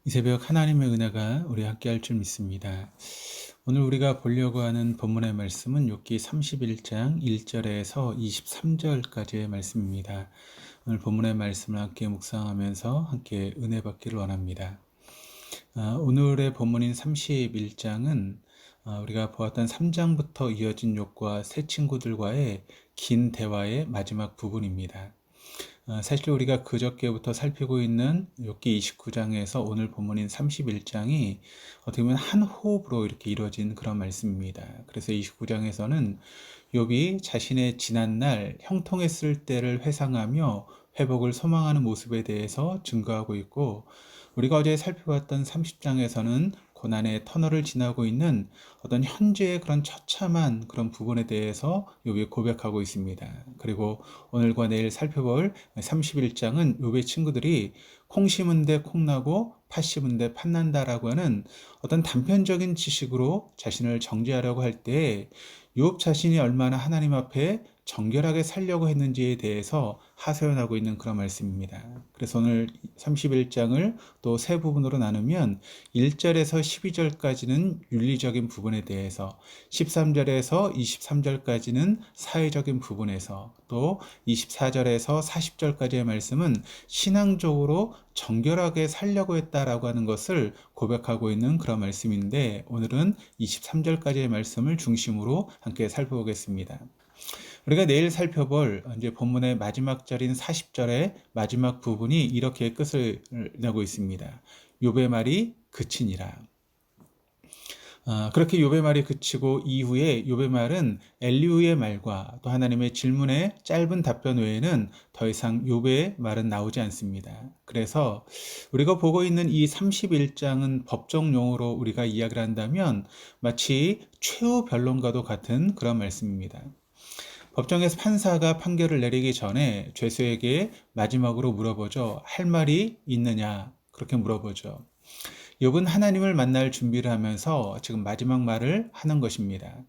이 새벽 하나님의 은혜가 우리 함께 할 줄 믿습니다. 오늘 우리가 보려고 하는 본문의 말씀은 욥기 31장 1절에서 23절까지의 말씀입니다. 오늘 본문의 말씀을 함께 묵상하면서 함께 은혜 받기를 원합니다. 오늘의 본문인 31장은 우리가 보았던 3장부터 이어진 욥과 세 친구들과의 긴 대화의 마지막 부분입니다. 사실 우리가 그저께부터 살피고 있는 욥기 29장에서 오늘 본문인 31장이 어떻게 보면 한 호흡으로 이렇게 이루어진 그런 말씀입니다. 그래서 29장에서는 욥이 자신의 지난날 형통했을 때를 회상하며 회복을 소망하는 모습에 대해서 증거하고 있고, 우리가 어제 살펴봤던 30장에서는 고난의 터널을 지나고 있는 어떤 현재의 그런 처참한 그런 부분에 대해서 욥이 고백하고 있습니다. 그리고 오늘과 내일 살펴볼 31장은 욥의 친구들이 콩 심은 데 콩 나고 팥 심은 데 팥 난다라고 하는 어떤 단편적인 지식으로 자신을 정죄하려고 할 때 욥 자신이 얼마나 하나님 앞에 정결하게 살려고 했는지에 대해서 하소연하고 있는 그런 말씀입니다. 그래서 오늘 31장을 또 세 부분으로 나누면 1절에서 12절까지는 윤리적인 부분에 대해서, 13절에서 23절까지는 사회적인 부분에서, 또 24절에서 40절까지의 말씀은 신앙적으로 정결하게 살려고 했다라고 하는 것을 고백하고 있는 그런 말씀인데, 오늘은 23절까지의 말씀을 중심으로 함께 살펴보겠습니다. 우리가 내일 살펴볼 이제 본문의 마지막 절인 40절의 마지막 부분이 이렇게 끝을 내고 있습니다. 욥의 말이 그치니라. 그렇게 욥의 말이 그치고 이후에 욥의 말은 엘리후의 말과 또 하나님의 질문에 짧은 답변 외에는 더 이상 욥의 말은 나오지 않습니다. 그래서 우리가 보고 있는 이 31장은 법정 용어로 우리가 이야기를 한다면 마치 최후 변론과도 같은 그런 말씀입니다. 법정에서 판사가 판결을 내리기 전에 죄수에게 마지막으로 물어보죠. 할 말이 있느냐? 그렇게 물어보죠. 욥은 하나님을 만날 준비를 하면서 지금 마지막 말을 하는 것입니다.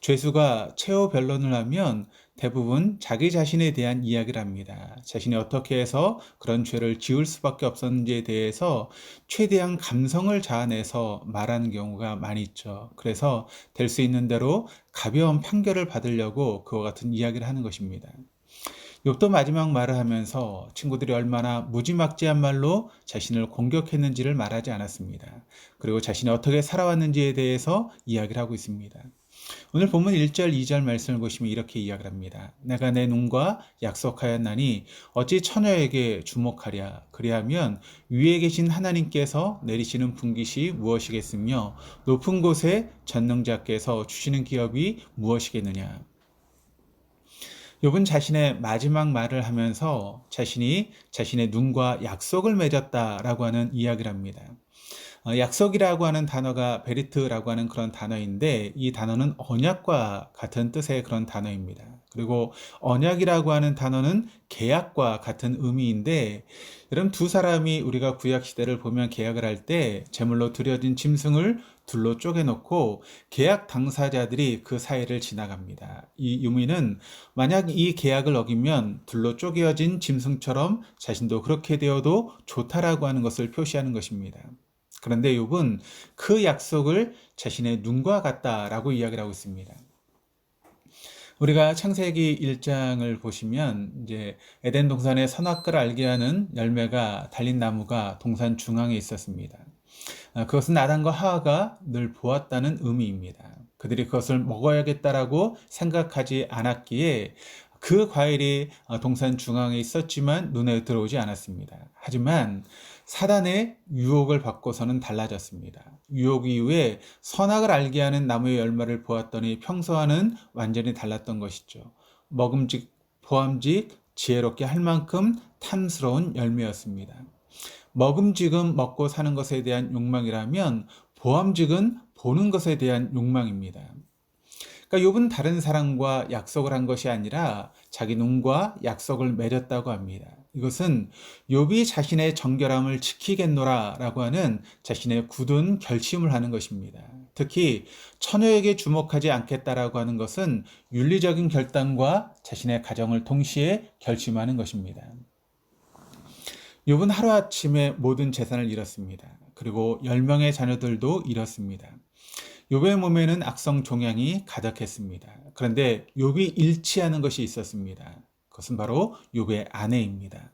죄수가 최후 변론을 하면 대부분 자기 자신에 대한 이야기를 합니다. 자신이 어떻게 해서 그런 죄를 지을 수밖에 없었는지에 대해서 최대한 감성을 자아내서 말하는 경우가 많이 있죠. 그래서 될 수 있는 대로 가벼운 판결을 받으려고 그와 같은 이야기를 하는 것입니다. 욥도 마지막 말을 하면서 친구들이 얼마나 무지막지한 말로 자신을 공격했는지를 말하지 않았습니다. 그리고 자신이 어떻게 살아왔는지에 대해서 이야기를 하고 있습니다. 오늘 본문 1절, 2절 말씀을 보시면 이렇게 이야기를 합니다. 내가 내 눈과 약속하였나니 어찌 처녀에게 주목하랴. 그리하면 위에 계신 하나님께서 내리시는 분깃이 무엇이겠으며 높은 곳에 전능자께서 주시는 기업이 무엇이겠느냐. 욥은 자신의 마지막 말을 하면서 자신이 자신의 눈과 약속을 맺었다라고 하는 이야기를 합니다. 약속이라고 하는 단어가 베리트라고 하는 그런 단어인데, 이 단어는 언약과 같은 뜻의 그런 단어입니다. 그리고 언약이라고 하는 단어는 계약과 같은 의미인데, 여러분 두 사람이 우리가 구약 시대를 보면 계약을 할 때 제물로 드려진 짐승을 둘로 쪼개놓고 계약 당사자들이 그 사이를 지나갑니다. 이 의미는 만약 이 계약을 어기면 둘로 쪼개어진 짐승처럼 자신도 그렇게 되어도 좋다라고 하는 것을 표시하는 것입니다. 그런데 욥은 그 약속을 자신의 눈과 같다라고 이야기를 하고 있습니다. 우리가 창세기 1장을 보시면 이제 에덴 동산의 선악과를 알게 하는 열매가 달린 나무가 동산 중앙에 있었습니다. 그것은 아담과 하와가 늘 보았다는 의미입니다. 그들이 그것을 먹어야겠다라고 생각하지 않았기에 그 과일이 동산 중앙에 있었지만 눈에 들어오지 않았습니다. 하지만 사단의 유혹을 받고서는 달라졌습니다. 유혹 이후에 선악을 알게 하는 나무의 열매를 보았더니 평소와는 완전히 달랐던 것이죠. 먹음직, 보암직, 지혜롭게 할 만큼 탐스러운 열매였습니다. 먹음직은 먹고 사는 것에 대한 욕망이라면 보암직은 보는 것에 대한 욕망입니다. 그러니까 욥은 다른 사람과 약속을 한 것이 아니라 자기 눈과 약속을 맺었다고 합니다. 이것은 욥이 자신의 정결함을 지키겠노라라고 하는 자신의 굳은 결심을 하는 것입니다. 특히 처녀에게 주목하지 않겠다라고 하는 것은 윤리적인 결단과 자신의 가정을 동시에 결심하는 것입니다. 욥은 하루아침에 모든 재산을 잃었습니다. 그리고 10명의 자녀들도 잃었습니다. 욥의 몸에는 악성 종양이 가득했습니다. 그런데 욥이 잃지 않은 것이 있었습니다. 그것은 바로 욥의 아내입니다.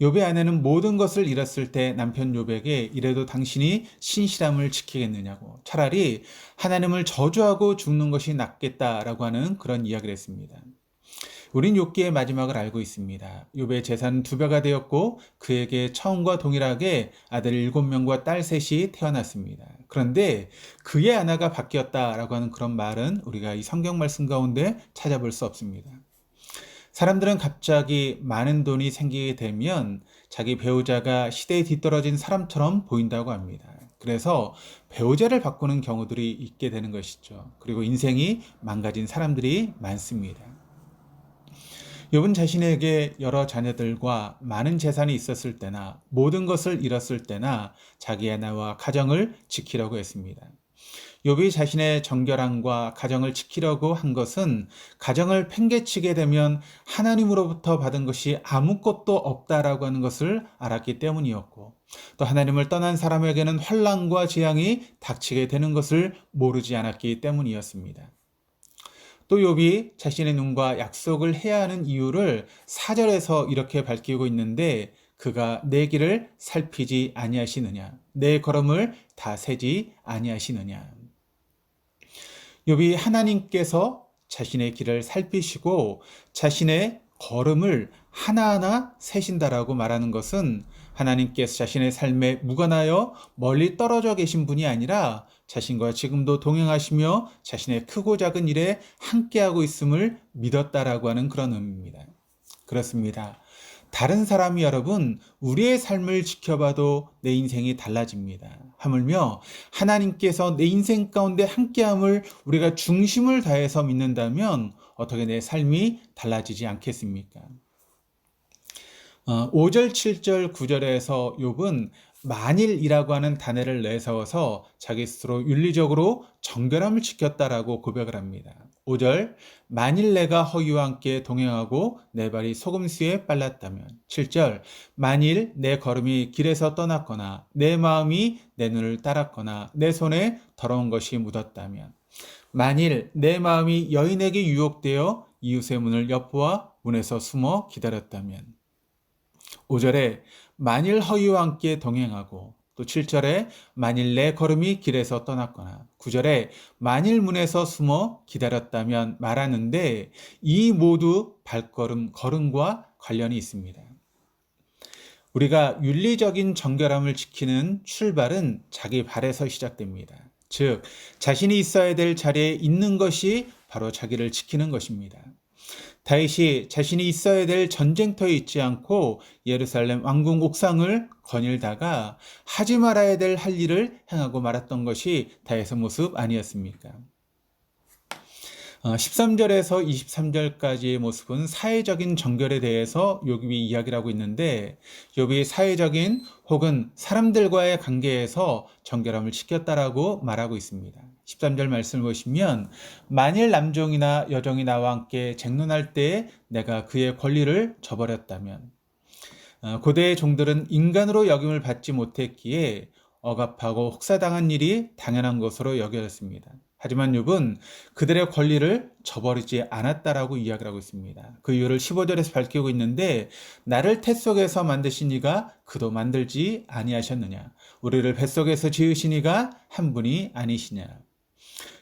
욥의 아내는 모든 것을 잃었을 때 남편 욥에게 이래도 당신이 신실함을 지키겠느냐고, 차라리 하나님을 저주하고 죽는 것이 낫겠다라고 하는 그런 이야기를 했습니다. 우린 욥기의 마지막을 알고 있습니다. 욥의 재산은 2배가 되었고 그에게 처음과 동일하게 아들 7명과 딸 셋이 태어났습니다. 그런데 그의 아내가 바뀌었다라고 하는 그런 말은 우리가 이 성경 말씀 가운데 찾아볼 수 없습니다. 사람들은 갑자기 많은 돈이 생기게 되면 자기 배우자가 시대에 뒤떨어진 사람처럼 보인다고 합니다. 그래서 배우자를 바꾸는 경우들이 있게 되는 것이죠. 그리고 인생이 망가진 사람들이 많습니다. 욥은 자신에게 여러 자녀들과 많은 재산이 있었을 때나 모든 것을 잃었을 때나 자기 아내와 가정을 지키려고 했습니다. 욥이 자신의 정결함과 가정을 지키려고 한 것은 가정을 팽개치게 되면 하나님으로부터 받은 것이 아무것도 없다라고 하는 것을 알았기 때문이었고, 또 하나님을 떠난 사람에게는 환난과 재앙이 닥치게 되는 것을 모르지 않았기 때문이었습니다. 또 욥이 자신의 눈과 약속을 해야 하는 이유를 4절에서 이렇게 밝히고 있는데, 그가 내 길을 살피지 아니하시느냐, 내 걸음을 다 세지 아니하시느냐. 욥이 하나님께서 자신의 길을 살피시고 자신의 걸음을 하나하나 세신다라고 말하는 것은 하나님께서 자신의 삶에 무관하여 멀리 떨어져 계신 분이 아니라 자신과 지금도 동행하시며 자신의 크고 작은 일에 함께하고 있음을 믿었다라고 하는 그런 의미입니다. 그렇습니다. 다른 사람이 여러분, 우리의 삶을 지켜봐도 내 인생이 달라집니다. 하물며 하나님께서 내 인생 가운데 함께함을 우리가 중심을 다해서 믿는다면 어떻게 내 삶이 달라지지 않겠습니까? 5절, 7절, 9절에서 욥은 만일이라고 하는 단어를 내세워서 자기 스스로 윤리적으로 정결함을 지켰다라고 고백을 합니다. 5절, 만일 내가 허위와 함께 동행하고 내 발이 소금수에 빨랐다면. 7절, 만일 내 걸음이 길에서 떠났거나 내 마음이 내 눈을 따랐거나 내 손에 더러운 것이 묻었다면. 만일 내 마음이 여인에게 유혹되어 이웃의 문을 엿보아 문에서 숨어 기다렸다면. 5절에 만일 허위와 함께 동행하고, 또 7절에 만일 내 걸음이 길에서 떠났거나, 9절에 만일 문에서 숨어 기다렸다면 말하는데, 이 모두 발걸음, 걸음과 관련이 있습니다. 우리가 윤리적인 정결함을 지키는 출발은 자기 발에서 시작됩니다. 즉, 자신이 있어야 될 자리에 있는 것이 바로 자기를 지키는 것입니다. 다윗이 자신이 있어야 될 전쟁터에 있지 않고 예루살렘 왕궁 옥상을 거닐다가 하지 말아야 될 할 일을 행하고 말았던 것이 다윗의 모습 아니었습니까? 13절에서 23절까지의 모습은 사회적인 정결에 대해서 욥이 이야기를 하고 있는데, 욥이 사회적인 혹은 사람들과의 관계에서 정결함을 지켰다라고 말하고 있습니다. 13절 말씀을 보시면, 만일 남종이나 여종이 나와 함께 쟁론할 때에 내가 그의 권리를 저버렸다면. 고대의 종들은 인간으로 여김을 받지 못했기에 억압하고 혹사당한 일이 당연한 것으로 여겨졌습니다. 하지만 욥은 그들의 권리를 저버리지 않았다라고 이야기를 하고 있습니다. 그 이유를 15절에서 밝히고 있는데, 나를 태 속에서 만드신 이가 그도 만들지 아니하셨느냐, 우리를 뱃속에서 지으신 이가 한 분이 아니시냐.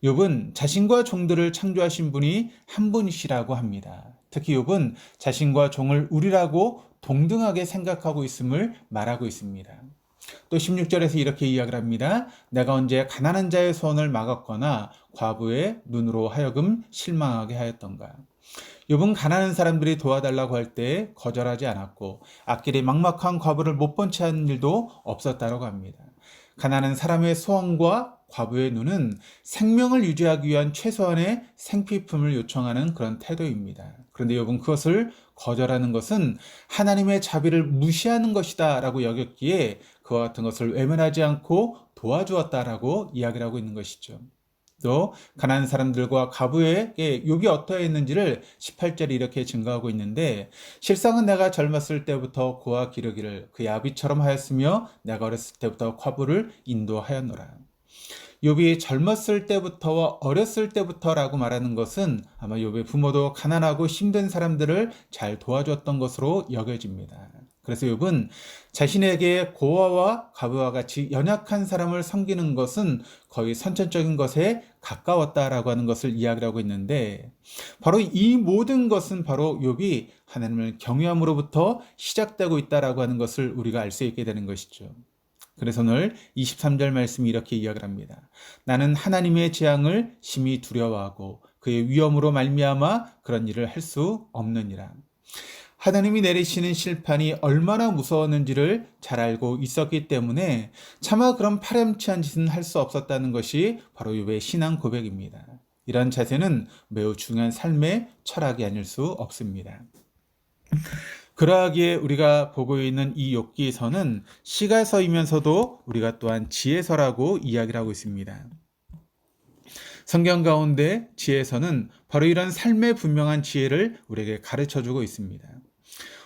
욥은 자신과 종들을 창조하신 분이 한 분이시라고 합니다. 특히 욥은 자신과 종을 우리라고 동등하게 생각하고 있음을 말하고 있습니다. 또 16절에서 이렇게 이야기를 합니다. 내가 언제 가난한 자의 소원을 막았거나 과부의 눈으로 하여금 실망하게 하였던가. 욥은 가난한 사람들이 도와달라고 할 때 거절하지 않았고 앞길이 막막한 과부를 못 본 채 하는 일도 없었다고 합니다. 가난한 사람의 소원과 과부의 눈은 생명을 유지하기 위한 최소한의 생필품을 요청하는 그런 태도입니다. 그런데 욥은 그것을 거절하는 것은 하나님의 자비를 무시하는 것이다 라고 여겼기에 그와 같은 것을 외면하지 않고 도와주었다라고 이야기를 하고 있는 것이죠. 또 가난한 사람들과 과부에게 욥이 어떠했는지를 18절이 이렇게 증거하고 있는데, 실상은 내가 젊었을 때부터 그와 기르기를 그의 아비처럼 하였으며 내가 어렸을 때부터 과부를 인도하였노라. 욥이 젊었을 때부터와 어렸을 때부터라고 말하는 것은 아마 욥의 부모도 가난하고 힘든 사람들을 잘 도와줬던 것으로 여겨집니다. 그래서 욥은 자신에게 고아와 과부와 같이 연약한 사람을 섬기는 것은 거의 선천적인 것에 가까웠다라고 하는 것을 이야기를 하고 있는데, 바로 이 모든 것은 바로 욥이 하나님을 경외함으로부터 시작되고 있다라고 하는 것을 우리가 알 수 있게 되는 것이죠. 그래서 오늘 23절 말씀이 이렇게 이야기를 합니다. 나는 하나님의 재앙을 심히 두려워하고 그의 위엄으로 말미암아 그런 일을 할 수 없느니라. 하나님이 내리시는 심판이 얼마나 무서웠는지를 잘 알고 있었기 때문에 차마 그런 파렴치한 짓은 할 수 없었다는 것이 바로 욥의 신앙 고백입니다. 이런 자세는 매우 중요한 삶의 철학이 아닐 수 없습니다. 그러하기에 우리가 보고 있는 이 욥기서는 시가서이면서도 우리가 또한 지혜서라고 이야기를 하고 있습니다. 성경 가운데 지혜서는 바로 이런 삶의 분명한 지혜를 우리에게 가르쳐주고 있습니다.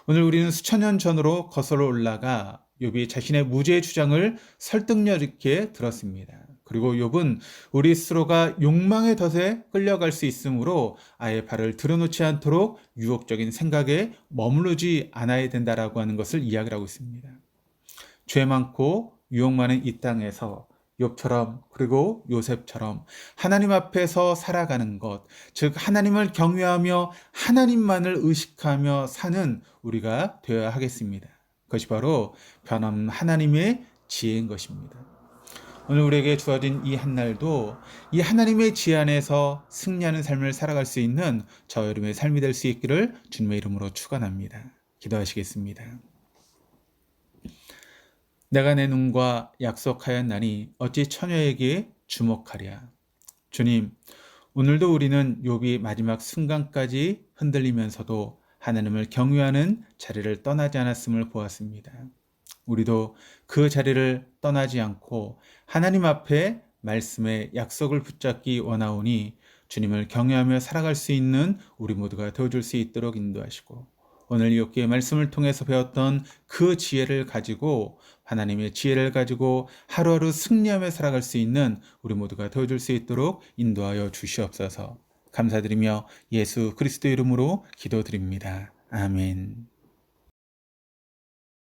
오늘 우리는 수천 년 전으로 거슬러 올라가 욥이 자신의 무죄의 주장을 설득력 있게 들었습니다. 그리고 욥은 우리 스스로가 욕망의 덫에 끌려갈 수 있으므로 아예 발을 들여놓지 않도록 유혹적인 생각에 머무르지 않아야 된다라고 하는 것을 이야기를 하고 있습니다. 죄 많고 유혹 많은 이 땅에서 욥처럼 그리고 요셉처럼 하나님 앞에서 살아가는 것, 즉 하나님을 경외하며 하나님만을 의식하며 사는 우리가 되어야 하겠습니다. 그것이 바로 변함없는 하나님의 지혜인 것입니다. 오늘 우리에게 주어진 이 한날도 이 하나님의 지혜 안에서 승리하는 삶을 살아갈 수 있는 저 여러분의 삶이 될 수 있기를 주님의 이름으로 축원합니다. 기도하시겠습니다. 내가 내 눈과 약속하였나니 어찌 처녀에게 주목하랴. 주님, 오늘도 우리는 욥이 마지막 순간까지 흔들리면서도 하나님을 경외하는 자리를 떠나지 않았음을 보았습니다. 우리도 그 자리를 떠나지 않고 하나님 앞에 말씀의 약속을 붙잡기 원하오니 주님을 경외하며 살아갈 수 있는 우리 모두가 되어줄 수 있도록 인도하시고, 오늘 욥기의 말씀을 통해서 배웠던 그 지혜를 가지고 하나님의 지혜를 가지고 하루하루 승리하며 살아갈 수 있는 우리 모두가 되어줄 수 있도록 인도하여 주시옵소서. 감사드리며 예수 그리스도 이름으로 기도드립니다. 아멘.